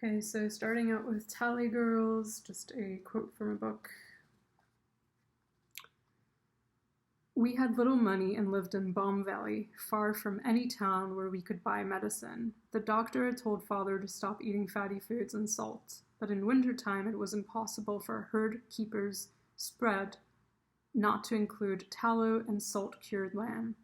Okay, so starting out with Tali Girls, just a quote from a book. We had little money and lived in Balm Valley, far from any town where we could buy medicine. The doctor had told father to stop eating fatty foods and salt, but in wintertime it was impossible for a herd keeper's spread not to include tallow and salt-cured lamb.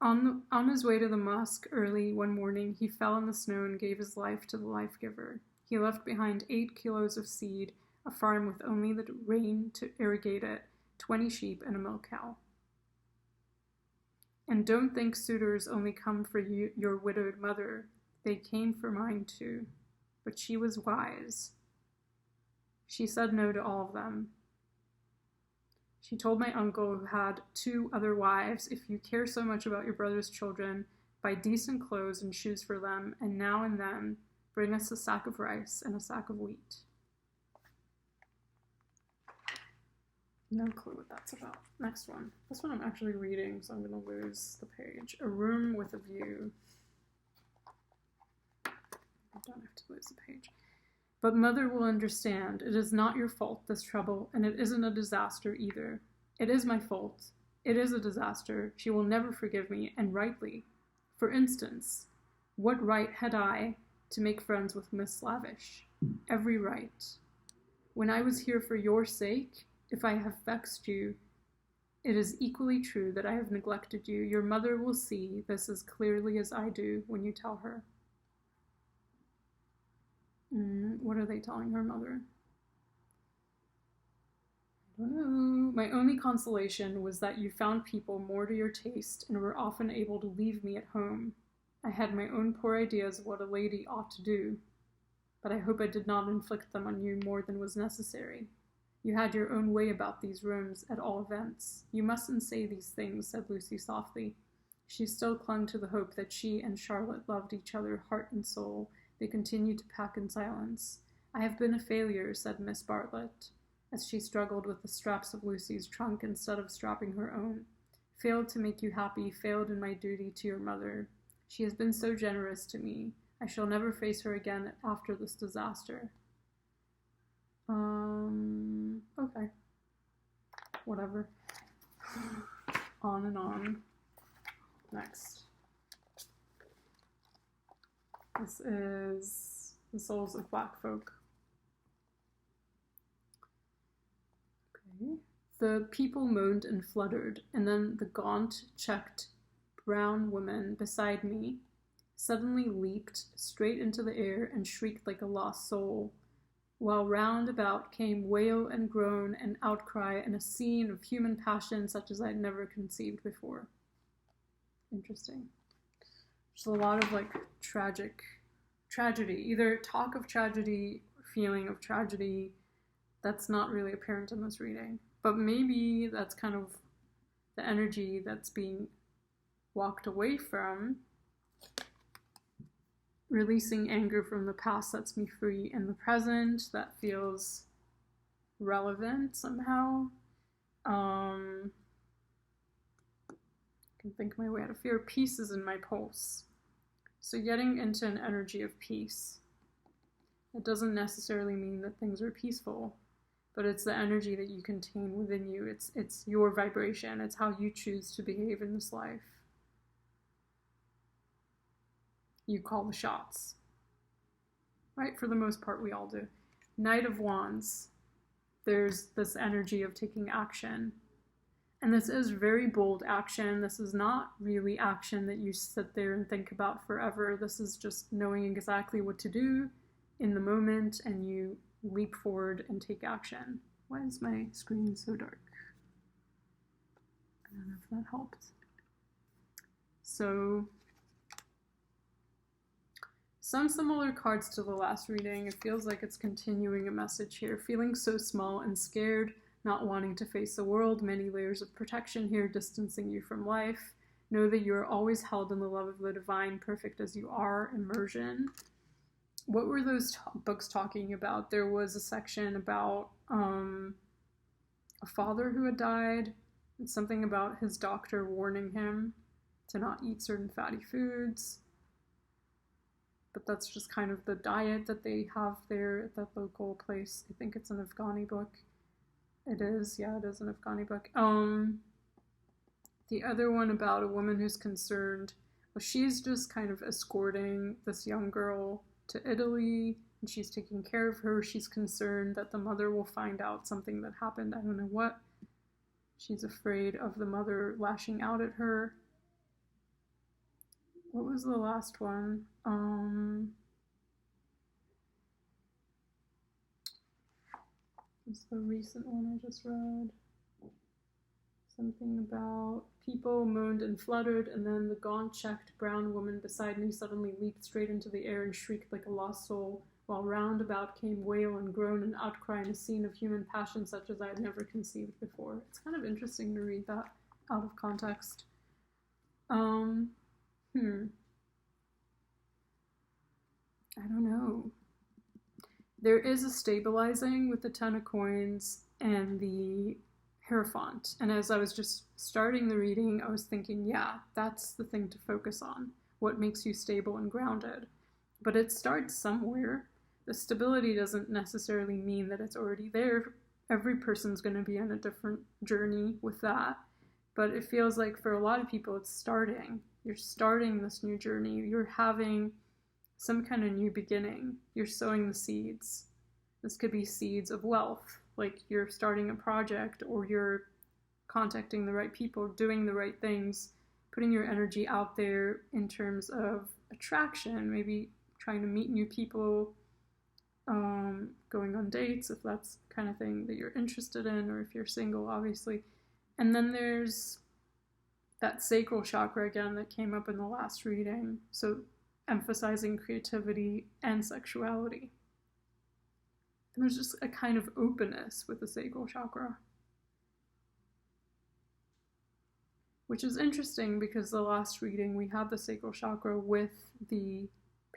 On his way to the mosque early one morning, he fell in the snow and gave his life to the life-giver. He left behind 8 kilos of seed, a farm with only the rain to irrigate it, 20 sheep, and a milk cow. And don't think suitors only come for you, your widowed mother. They came for mine too. But she was wise. She said no to all of them. She told my uncle, who had 2 other wives, if you care so much about your brother's children, buy decent clothes and shoes for them, and now and then bring us a sack of rice and a sack of wheat. No clue what that's about. Next one. This one I'm actually reading, so I'm going to lose the page. A room with a view. I don't have to lose the page. But mother will understand. It is not your fault, this trouble, and it isn't a disaster either. It is my fault. It is a disaster. She will never forgive me, and rightly. For instance, what right had I to make friends with Miss Lavish? Every right. When I was here for your sake, if I have vexed you, it is equally true that I have neglected you. Your mother will see this as clearly as I do when you tell her. What are they telling her mother? I don't know. My only consolation was that you found people more to your taste and were often able to leave me at home. I had my own poor ideas of what a lady ought to do, but I hope I did not inflict them on you more than was necessary. You had your own way about these rooms, at all events. You mustn't say these things, said Lucy softly. She still clung to the hope that she and Charlotte loved each other heart and soul. They continued to pack in silence. I have been a failure, said Miss Bartlett, as she struggled with the straps of Lucy's trunk instead of strapping her own. Failed to make you happy, failed in my duty to your mother. She has been so generous to me. I shall never face her again after this disaster. Okay. Whatever. On and on. Next. This is The Souls of Black Folk. Okay. The people moaned and fluttered, and then the gaunt, checked brown woman beside me suddenly leaped straight into the air and shrieked like a lost soul, while round about came wail and groan and outcry and a scene of human passion such as I had never conceived before. Interesting. There's a lot of tragedy, either talk of tragedy, feeling of tragedy. That's not really apparent in this reading, but maybe that's kind of the energy that's being walked away from. Releasing anger from the past sets me free in the present. That feels relevant somehow. I can think my way out of fear. Peace is in my pulse. So getting into an energy of peace. It doesn't necessarily mean that things are peaceful, but it's the energy that you contain within you. It's your vibration. It's how you choose to behave in this life. You call the shots. Right? For the most part, we all do. Knight of Wands. There's this energy of taking action. And this is very bold action. This is not really action that you sit there and think about forever. This is just knowing exactly what to do in the moment, and you leap forward and take action. Why is my screen so dark? I don't know if that helped. So, some similar cards to the last reading. It feels like it's continuing a message here. Feeling so small and scared, not wanting to face the world, many layers of protection here distancing you from life. Know that you are always held in the love of the divine, perfect as you are, immersion. What were those books talking about? There was a section about a father who had died, and something about his doctor warning him. to not eat certain fatty foods. But that's just kind of the diet that they have there at that local place. I think it's an Afghani book. It is, yeah, it is an Afghani book. The other one about a woman who's concerned, well, she's just kind of escorting this young girl to Italy, and she's taking care of her. She's concerned that the mother will find out something that happened. I don't know what. She's afraid of the mother lashing out at her. What was the last one? What's the recent one I just read? Something about people moaned and fluttered, and then the gaunt-checked brown woman beside me suddenly leaped straight into the air and shrieked like a lost soul, while round about came wail and groan and outcry in a scene of human passion such as I had never conceived before. It's kind of interesting to read that out of context. I don't know. There is a stabilizing with the Ten of Coins and the Hierophant. And as I was just starting the reading, I was thinking, yeah, that's the thing to focus on. What makes you stable and grounded? But it starts somewhere. The stability doesn't necessarily mean that it's already there. Every person's going to be on a different journey with that. But it feels like for a lot of people, it's starting. You're starting this new journey. You're having some kind of new beginning. You're sowing the seeds. This could be seeds of wealth, like you're starting a project, or you're contacting the right people, doing the right things, putting your energy out there in terms of attraction, maybe trying to meet new people, going on dates, if that's the kind of thing that you're interested in, or if you're single, obviously. And then there's that sacral chakra again that came up in the last reading. So emphasizing creativity and sexuality. And there's just a kind of openness with the sacral chakra, which is interesting because the last reading we had the sacral chakra with the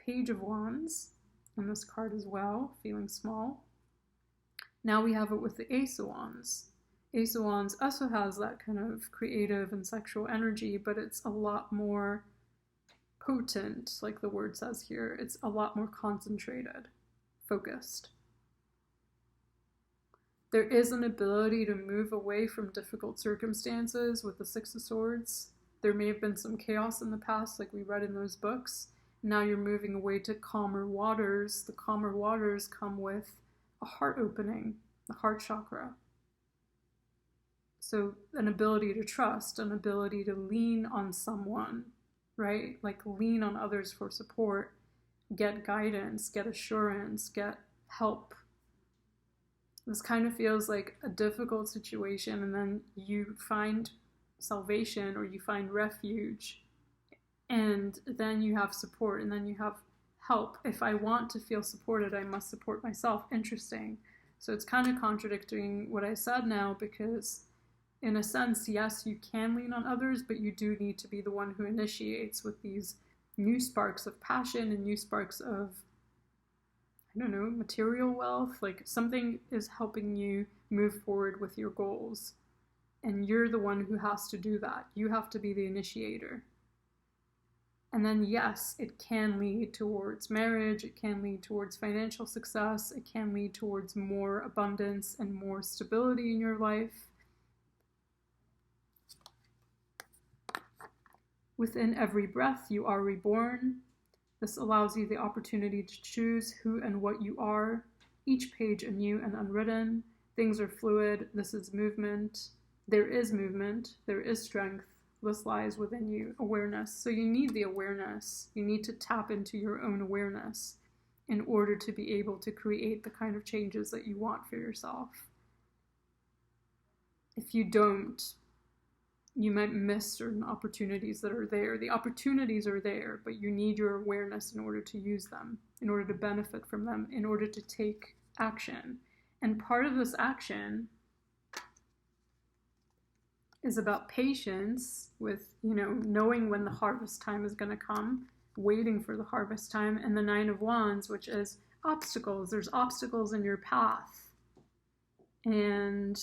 Page of Wands on this card as well, feeling small. Now we have it with the Ace of Wands. Ace of Wands also has that kind of creative and sexual energy, but it's a lot more potent, like the word says here. It's a lot more concentrated, focused. There is an ability to move away from difficult circumstances with the Six of Swords. There may have been some chaos in the past, like we read in those books. Now you're moving away to calmer waters. The calmer waters come with a heart opening, the heart chakra. So an ability to trust, an ability to lean on someone, right? Like lean on others for support, get guidance, get assurance, get help. This kind of feels like a difficult situation, and then you find salvation or you find refuge, and then you have support, and then you have help. If I want to feel supported, I must support myself. Interesting. So it's kind of contradicting what I said now, because in a sense, yes, you can lean on others, but you do need to be the one who initiates with these new sparks of passion and new sparks of, I don't know, material wealth. Like something is helping you move forward with your goals. And you're the one who has to do that. You have to be the initiator. And then, yes, it can lead towards marriage. It can lead towards financial success. It can lead towards more abundance and more stability in your life. Within every breath, you are reborn. This allows you the opportunity to choose who and what you are. Each page anew and unwritten. Things are fluid. This is movement. There is movement. There is strength. This lies within you. Awareness. So you need the awareness. You need to tap into your own awareness in order to be able to create the kind of changes that you want for yourself. If you don't, you might miss certain opportunities that are there. The opportunities are there, but you need your awareness in order to use them, in order to benefit from them, in order to take action. And part of this action is about patience with, knowing when the harvest time is going to come, waiting for the harvest time, and the Nine of Wands, which is obstacles. There's obstacles in your path, and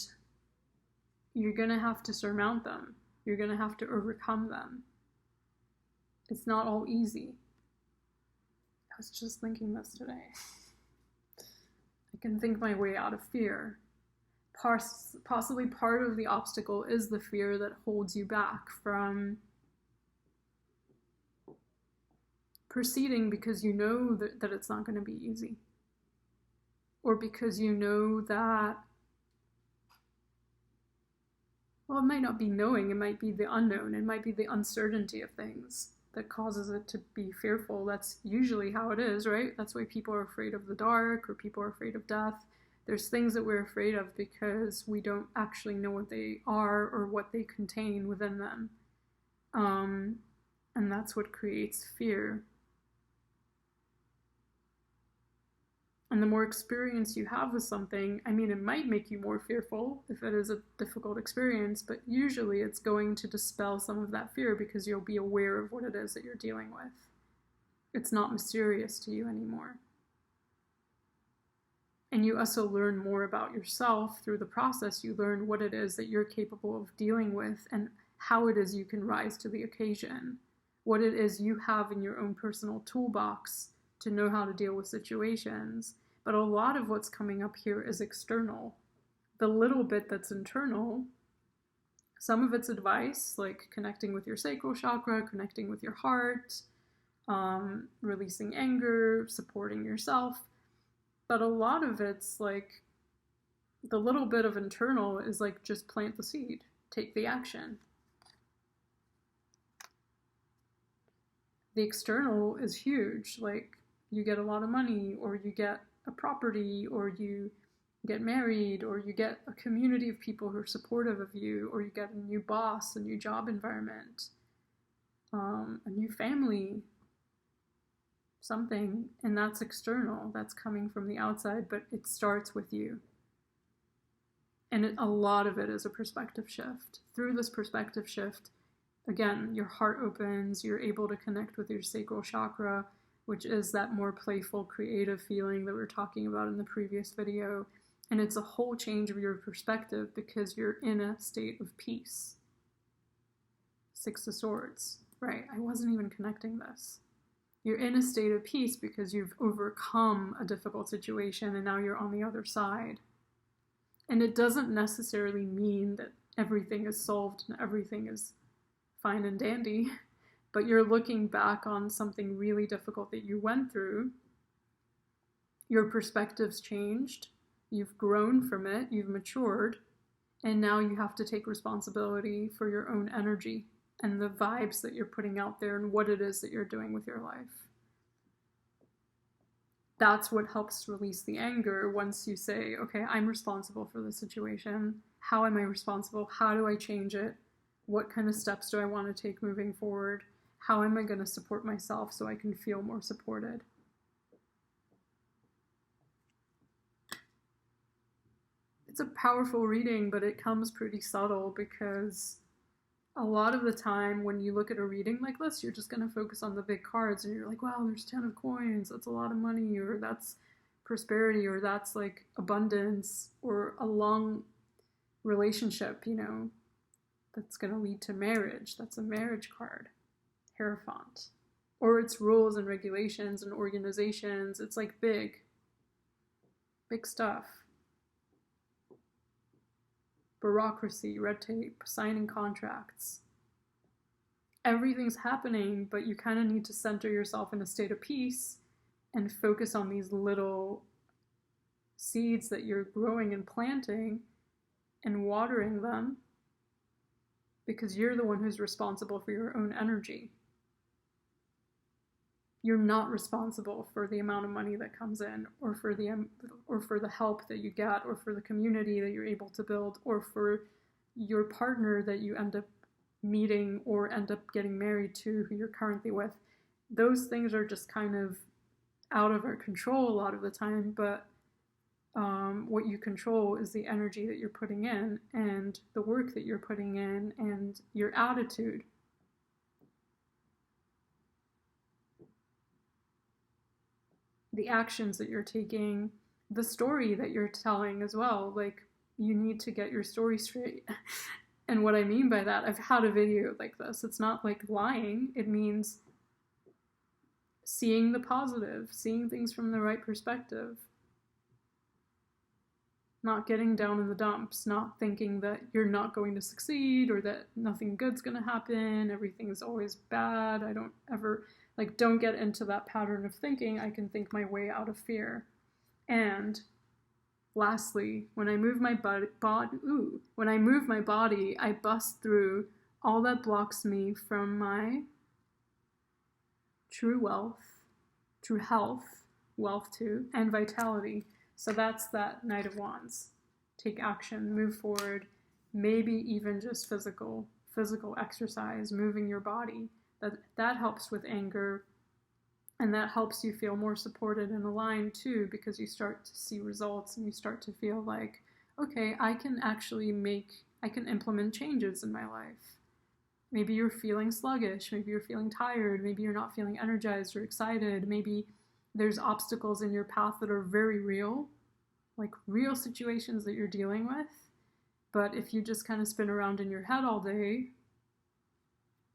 you're going to have to surmount them. You're going to have to overcome them. It's not all easy. I was just thinking this today. I can think my way out of fear. Possibly part of the obstacle is the fear that holds you back from proceeding, because you know that it's not going to be easy. Or because you know that, well, it might not be knowing, it might be the unknown, it might be the uncertainty of things that causes it to be fearful. That's usually how it is, right? That's why people are afraid of the dark, or people are afraid of death. There's things that we're afraid of because we don't actually know what they are or what they contain within them. And that's what creates fear. And the more experience you have with something, I mean, it might make you more fearful if it is a difficult experience, but usually it's going to dispel some of that fear because you'll be aware of what it is that you're dealing with. It's not mysterious to you anymore. And you also learn more about yourself through the process. You learn what it is that you're capable of dealing with and how it is you can rise to the occasion. What it is you have in your own personal toolbox to know how to deal with situations. But a lot of what's coming up here is external. The little bit that's internal, some of it's advice, like connecting with your sacral chakra, connecting with your heart, releasing anger, supporting yourself. But a lot of it's like, the little bit of internal is like, just plant the seed, take the action. The external is huge, like you get a lot of money, or you get a property, or you get married, or you get a community of people who are supportive of you, or you get a new boss, a new job environment, a new family, something, and that's external, that's coming from the outside, but it starts with you. And a lot of it is a perspective shift. Through this perspective shift, again, your heart opens, you're able to connect with your sacral chakra, which is that more playful, creative feeling that we were talking about in the previous video. And it's a whole change of your perspective because you're in a state of peace. Six of Swords. Right, I wasn't even connecting this. You're in a state of peace because you've overcome a difficult situation and now you're on the other side. And it doesn't necessarily mean that everything is solved and everything is fine and dandy, but you're looking back on something really difficult that you went through. Your perspective's changed, you've grown from it, you've matured, and now you have to take responsibility for your own energy and the vibes that you're putting out there and what it is that you're doing with your life. That's what helps release the anger once you say, okay, I'm responsible for the situation. How am I responsible? How do I change it? What kind of steps do I want to take moving forward? How am I going to support myself so I can feel more supported? It's a powerful reading, but it comes pretty subtle because a lot of the time when you look at a reading like this, you're just going to focus on the big cards and you're like, wow, there's 10 of coins, that's a lot of money, or that's prosperity, or that's like abundance, or a long relationship, you know, that's going to lead to marriage. That's a marriage card, Hierophant. Or it's rules and regulations and organizations. It's like big stuff. Bureaucracy, red tape, signing contracts. Everything's happening, but you kind of need to center yourself in a state of peace and focus on these little seeds that you're growing and planting and watering them, because you're the one who's responsible for your own energy. You're not responsible for the amount of money that comes in, or for the help that you get, or for the community that you're able to build, or for your partner that you end up meeting or end up getting married to, who you're currently with. Those things are just kind of out of our control a lot of the time, but what you control is the energy that you're putting in, and the work that you're putting in, and your attitude. The actions that you're taking, the story that you're telling as well. Like, you need to get your story straight. And what I mean by that, I've had a video like this. It's not like lying. It means seeing the positive, seeing things from the right perspective, not getting down in the dumps, not thinking that you're not going to succeed or that nothing good's going to happen, everything's always bad. I don't ever, don't get into that pattern of thinking. I can think my way out of fear. And lastly, when I move my body, I bust through all that blocks me from my true wealth, true health, wealth too, and vitality. So that's that Knight of Wands. Take action, move forward, maybe even just physical exercise, moving your body. That helps with anger, and that helps you feel more supported and aligned too, because you start to see results and you start to feel like, okay, I can implement changes in my life. Maybe you're feeling sluggish, maybe you're feeling tired, maybe you're not feeling energized or excited, maybe there's obstacles in your path that are very real, like real situations that you're dealing with. But if you just kind of spin around in your head all day,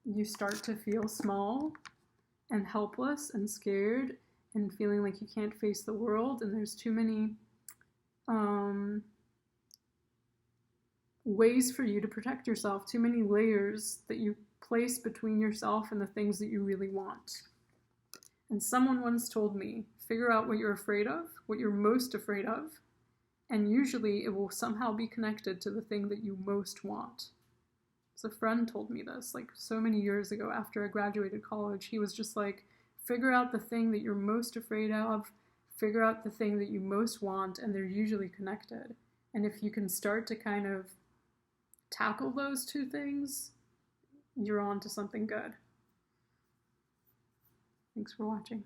you start to feel small and helpless and scared and feeling like you can't face the world, and there's too many ways for you to protect yourself, too many layers that you place between yourself and the things that you really want. And someone once told me, figure out what you're afraid of, what you're most afraid of, and usually it will somehow be connected to the thing that you most want. So a friend told me this, so many years ago after I graduated college. He was just like, figure out the thing that you're most afraid of, figure out the thing that you most want, and they're usually connected. And if you can start to kind of tackle those two things, you're on to something good. Thanks for watching.